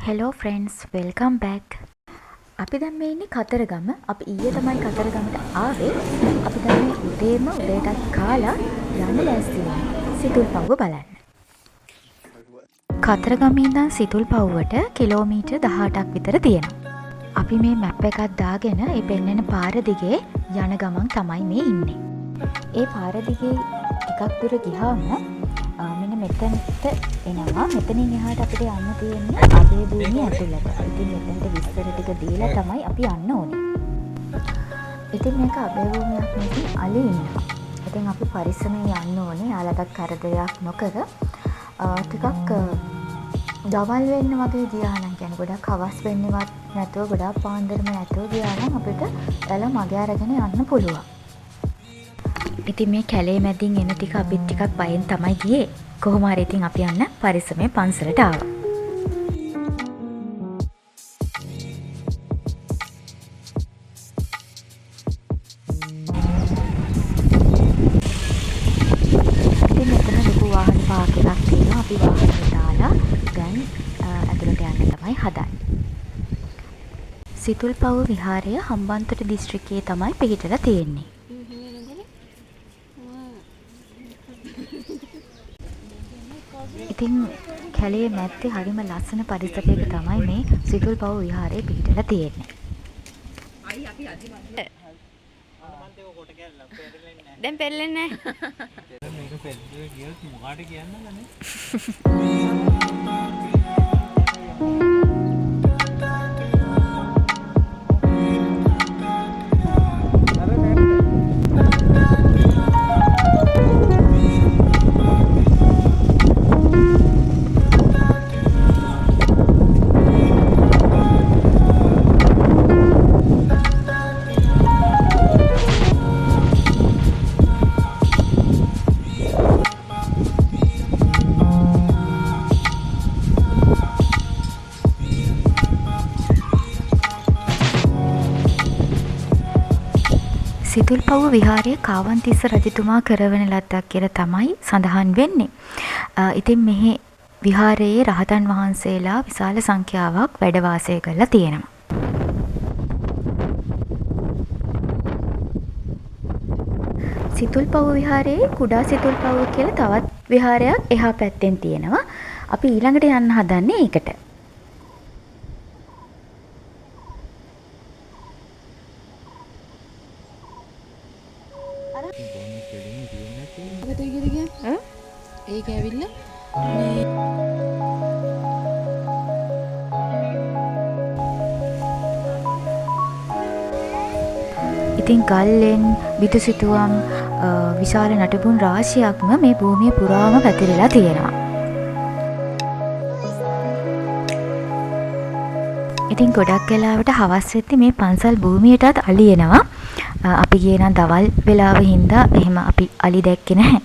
Hello friends welcome back. අපි දැන් මේ ඉන්නේ කතරගම. අපි ඊයේ තමයි කතරගමට ආවේ. අපි දැන් මේ උදේම උදේටත් කාලා යන්න ලෑස්ති වෙනවා සිතුල්පව්ව බලන්න. කතරගමේ ඉඳන් සිතුල්පව්වට කිලෝමීටර් 18ක් විතර තියෙනවා. අපි මේ මැප් එකක් දාගෙන ඒ පෙන්වන පාර දිගේ යන ගමන් තමයි මේ ඉන්නේ. ඒ පාර දිගේ ටිකක් දුර ගියාම මෙන්න මෙතනට එනවා. මෙතනින් එහාට අපිට යන්න තියෙන්නේ අබේ භූමිය ඇතුළට. ඉතින් මෙතනට විස්තර ටික දීලා තමයි අපි යන්න ඕනේ. ඉතින් මේක අබේ භූමියක් නෙවෙයි අලි ඉන්නවා. ඉතින් අපි පරිස්සමෙන් යන්න ඕනේ. යාලටත් කරදරයක් නොකර ටිකක් දවල් වෙන්න වගේ ගියා නම් කියන්නේ ගොඩක් හවස් වෙන්නවත් නැතුව ගොඩක් පාන්දරම නැතුව ගියා නම් අපිට එළ මග අරගෙන යන්න පුළුවන්. ඉතින් මේ කැලේ මැදින් එන ටික අපිත් ටිකක් බයෙන් තමයි ගියේ. කොහොම හරි ඉතින් අපි යන්න පරිස්සමෙන් පන්සලට ආවා. ඉතින් මෙතන ලොකු වාහන පාක් එකක් තියෙනවා. අපි වාහනේ දාලා දැන් ඇතුළට යන්න තමයි හදන්නේ. සිතුල්පව්ව විහාරය හම්බන්තොට දිස්ත්‍රික්කයේ තමයි පිහිටලා තියෙන්නේ. ඉතින් කැලේ මැත්තේ හරිම ලස්සන පරිසරයක තමයි මේ සිතුල්පව්ව විහාරය පිහිටලා තියෙන්නේ. දැන් පෙරලෙන්නේ නැහැ. මේක පෙරලුවේ ගියොත් මොකාට කියන්නද නේ? සිතුල්පව්ව විහාරය කාවන්තිස්ස රජතුමා කරවන ලද්දක් කියලා තමයි සඳහන් වෙන්නේ. ඉතින් මෙහි විහාරයේ රහතන් වහන්සේලා විශාල සංඛ්‍යාවක් වැඩ වාසය කරලා තියෙනවා. සිතුල්පව්ව විහාරයේ කුඩා සිතුල්පව්ව කියලා තවත් විහාරයක් එහා පැත්තෙන් තියෙනවා. අපි ඊළඟට යන්න හදන්නේ ඒකට. ඒක ඇවිල්ලා ඉතින් ගල්ලෙන් බිතුසිතුවම් විශාල නටබුන් රාශියක්ම මේ භූමිය පුරාම පැතිරලා තියෙනවා. ඉතින් ගොඩක් වෙලාවට හවස් වෙද්දි මේ පන්සල් භූමියටත් අලි එනවා. අපි ගියේ නම් දවල් වෙලාව හින්දා එහෙම අපි අලි දැක්කේ නැහැ.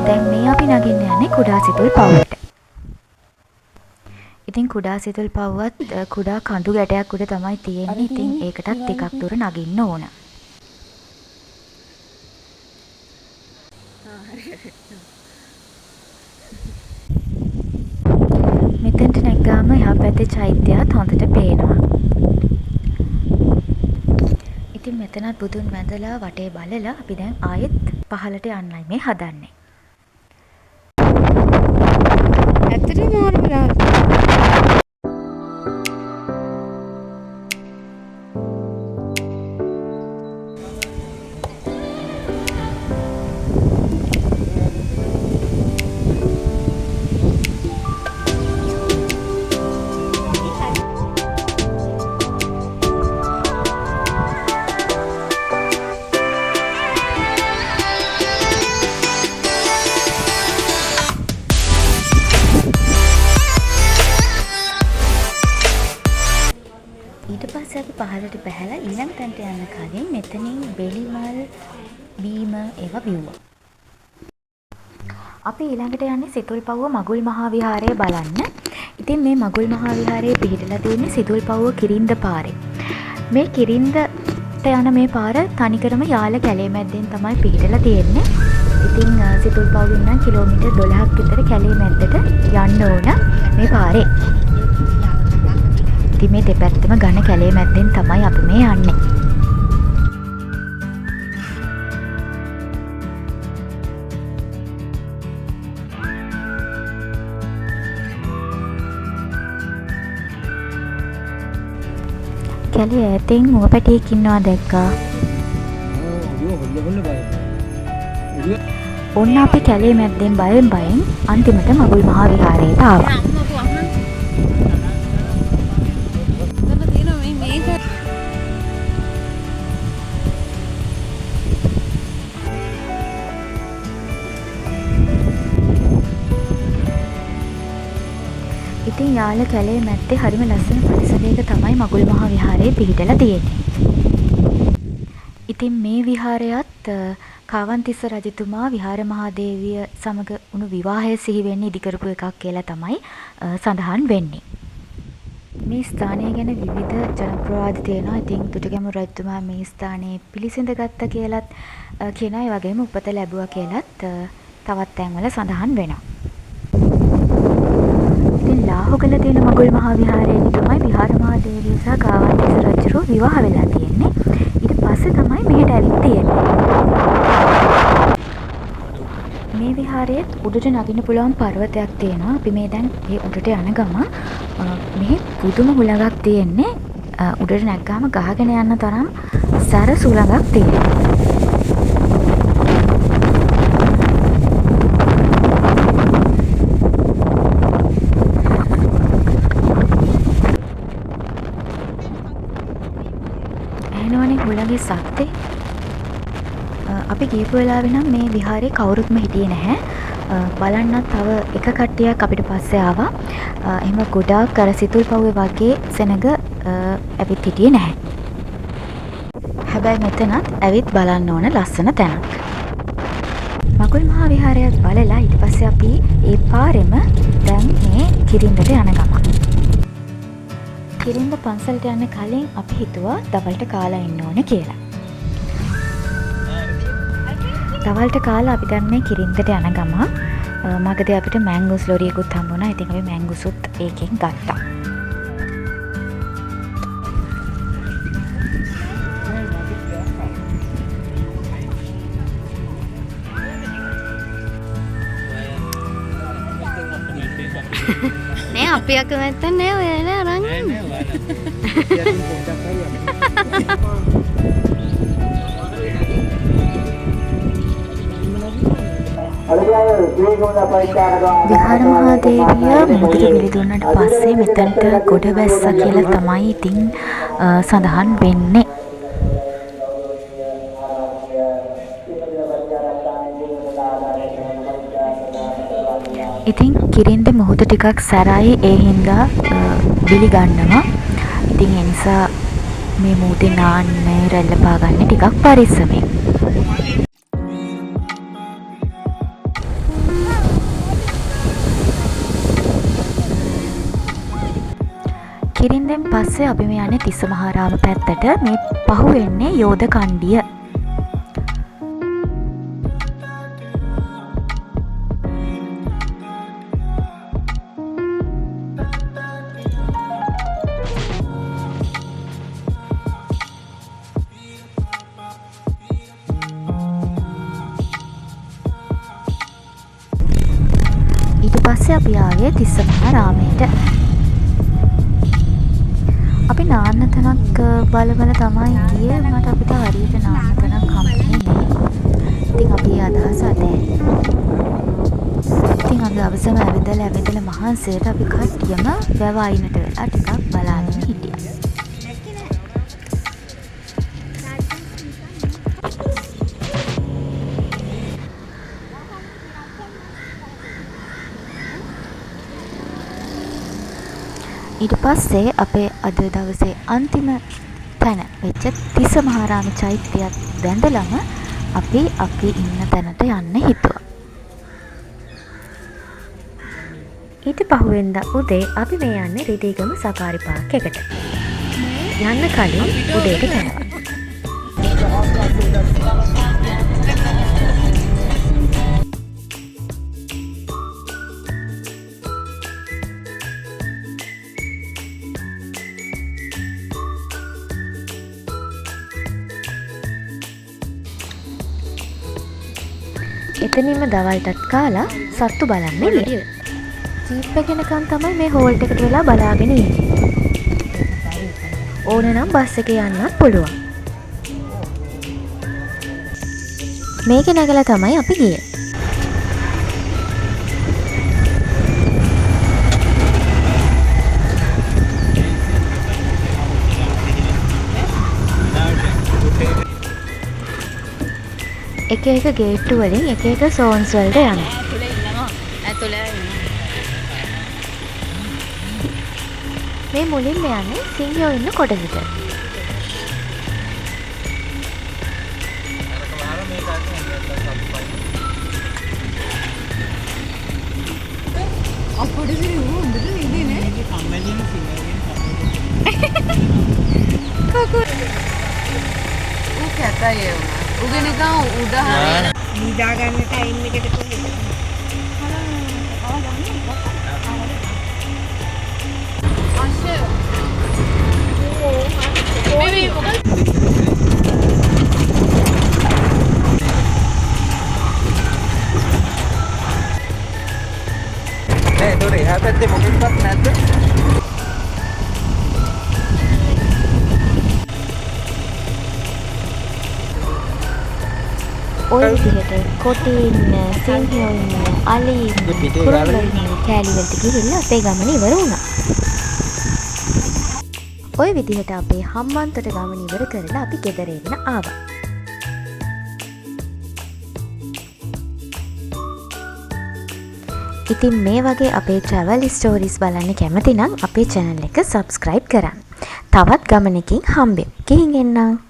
දැන් මේ අපි නගින්න යන්නේ කුඩා සිතුල්පව්වට. ඉතින් කුඩා සිතුල්පව්වත් කුඩා කඳු ගැටයක් උඩ තමයි තියෙන්නේ. ඉතින් ඒකටත් ටිකක් දුර නගින්න ඕන. මෙතෙන්ට නැග්ගාම එහා පැත්තේ චෛත්‍යයත් හොඳට පේනවා. ඉතින් මෙතනත් බුදුන් වැඳලා වටේ බලලා අපි දැන් ආයෙත් පහළට යන්නයි මේ හදන්නේ. ඇත්තටම ඕන වෙලාවට පහළට බහැලා ඊළඟ තැනට යන්න කලින් මෙතනින් බෙලිමල් බීම ඒවා බිව්වා. අපි ඊළඟට යන්නේ සිතුල්පව්ව මගුල් මහා විහාරය බලන්න. ඉතින් මේ මගුල් මහා විහාරයේ පිහිටලා තියෙන්නේ සිතුල්පව්ව කිරින්ද පාරේ. මේ කිරින්දට යන මේ පාර තනිකරම යාල කැලේ මැද්දෙන් තමයි පිහිටලා තියෙන්නේ. ඉතින් සිතුල්පව්වෙන් නම් කිලෝමීටර් 12ක් විතර කැලේ මැද්දට යන්න ඕන මේ පාරේ. ඉතින් මේ දෙපැත්තම ඝන කැලේ මැද්දෙන් තමයි අපි මේ යන්නේ. කැලේ ඈතින් මුවපැටියෙක් ඉන්නවා දැක්කා. ඔන්න අපි කැලේ මැද්දෙන් බයෙන් අන්තිමට මගුල් මහා විහාරයට ආවා. ඉතින් යාල කැලේ මැද්දේ හරිම ලස්සන පරිසරයක තමයි මගුල් මහා විහාරය පිහිටලා තියෙන්නේ. ඉතින් මේ විහාරයත් කාවන්තිස්ස රජතුමා විහාර මහාදේවිය සමග වුණු විවාහය සිහි වෙන්න ඉදි කරපු එකක් කියලා තමයි සඳහන් වෙන්නේ. මේ ස්ථානය ගැන විවිධ ජනප්‍රවාද තියෙනවා. ඉතින් දුටුගැමුණු රජතුමා මේ ස්ථානයේ පිළිසිඳ ගත්ත කියලත් කියනවා. ඒ වගේම උපත ලැබුවා කියලත් තවත් තැන්වල සඳහන් වෙනවා. ලාහුගල තියෙන මගුල් මහා විහාරයේදී තමයි විහාර මහාදේවිය සහ කාවන්තිස්ස රජුරෝ විවාහ වෙලා තියෙන්නේ. ඊට පස්සේ තමයි මෙහෙට ඇවිත් තියෙන්නේ. මේ විහාරයේ උඩට නගින්න පුළුවන් පර්වතයක් තියෙනවා. අපි මේ දැන් ඒ උඩට යන ගමන් මෙහි පුදුම හුලඟක් තියෙන්නේ. උඩට නැග්ගාම ගහගෙන යන්න තරම් සැර සුළඟක් තියෙනවා. හුලඟේ සද්දේ අපි ගියපු වෙලාවේ නම් මේ විහාරේ කවුරුත්ම හිටියේ නැහැ. බලන්නත් තව එක කට්ටියක් අපිට පස්සේ ආවා. එහෙම ගොඩාක් අර සිතුල්පව්වේ වගේ සෙනඟ ඇවිත් හිටියේ නැහැ. හැබැයි මෙතනත් ඇවිත් බලන්න ඕන ලස්සන තැනක්. මගුල් මහා විහාරයත් බලලා ඊට පස්සේ අපි ඒ පාරෙම දැන් මේ කිරින්දට යන ගමන්. කිරින්ද පන්සලට යන්න කලින් අපි හිතුවා දවල්ට කාලා ඉන්න ඕන කියලා. දවල්ට කාලා අපි දැන් මේ කිරින්දට යන ගමන් මගදී අපිට මැංගුස් ලොරියකුත් හම්බුණා. ඉතින් අපි මැංගුසුත් ඒකෙන් ගත්තා. නේ අපි අකමැත්තක් නෑ ඔයාලා අරන් යන්න. විහාර මහාදේවිය මුදුට විලිදුන්නට පස්සේ මෙතනට ගොඩ වැස්සා කියලා තමයි ඉතින් සඳහන් වෙන්නේ. ඉතින් කිරින්ද මුහුද ටිකක් සැරයි, ඒ හින්දා විලි ගන්නවා. ඉතින් ඒ නිසා මේ මුහුදේ නාන්න රැල්ල පාගන්න ටිකක් පරිස්සමෙන්. කිරින්දෙන් පස්සේ අපි මේ යන්නේ තිස්සමහාරාම පැත්තට. මේ පහු වෙන්නේ යෝධ කණ්ඩිය. ඊට පස්සේ අපි ආවේ තිස්සමහාරාමයට. අපි නාන්න තැනක් බලවල තමයි ගියේ. මට අපිට හරියට නාන්න තැනක් හම්බුනේ නෑ. ඉතින් අපි අදහස අතෑරියා. ඉතින් අපි අවසම ඇවිදලා මහන්සියට අපි කට්ටියම වැව අයිනට වෙලා ටිකක් බලාගෙන හිටියා. ඊට පස්සේ අපේ අද දවසේ අන්තිම තැන වෙච්ච තිස්සමහාරාම චෛත්‍යයත් වැඳලම අපි ඉන්න තැනට යන්න හිතුවා. ඊට පහුවෙන්ද උදේ අපි මේ යන්නේ රිදීගම සෆාරි පාක් එකට. යන්න කලින් උදේට කෑවා. එතනින්ම දවල්ටත් කාලා සත්තු බලන්න ගියා. ජීප් එක එනකන් තමයි මේ හෝල්ට් එකට වෙලා බලාගෙන ඉන්නේ. ඕන නම් බස් එකේ යන්නත් පුළුවන්. මේක නැගලා තමයි අපි ගියේ. එක එක ගේට්ටු වලින් එක එක සෝන්ස් වලට යනවා. මේ මුලින්ම යන්නේ සිංහයෝ ඉන්න කොටසට. ඔය විදිහට කොටේ ඉන්න, සිංහයෝ ඉන්න, අලි ඉන්න, කුරුල්ලෝ ඉන්න කෑලි වලට ගිහිල්ලා අපේ ගමන ඉවර වුණා. ඔය විදිහට අපේ හම්බන්තොට ගමන ඉවර කරලා අපි ගෙදර එන්න ආවා. ඉතින් මේ වගේ අපේ travel stories බලන්න කැමති නම් අපේ channel එක subscribe කරන්න. තවත් ගමනකින් හම්බෙමු. ගිහින් එන්නම්.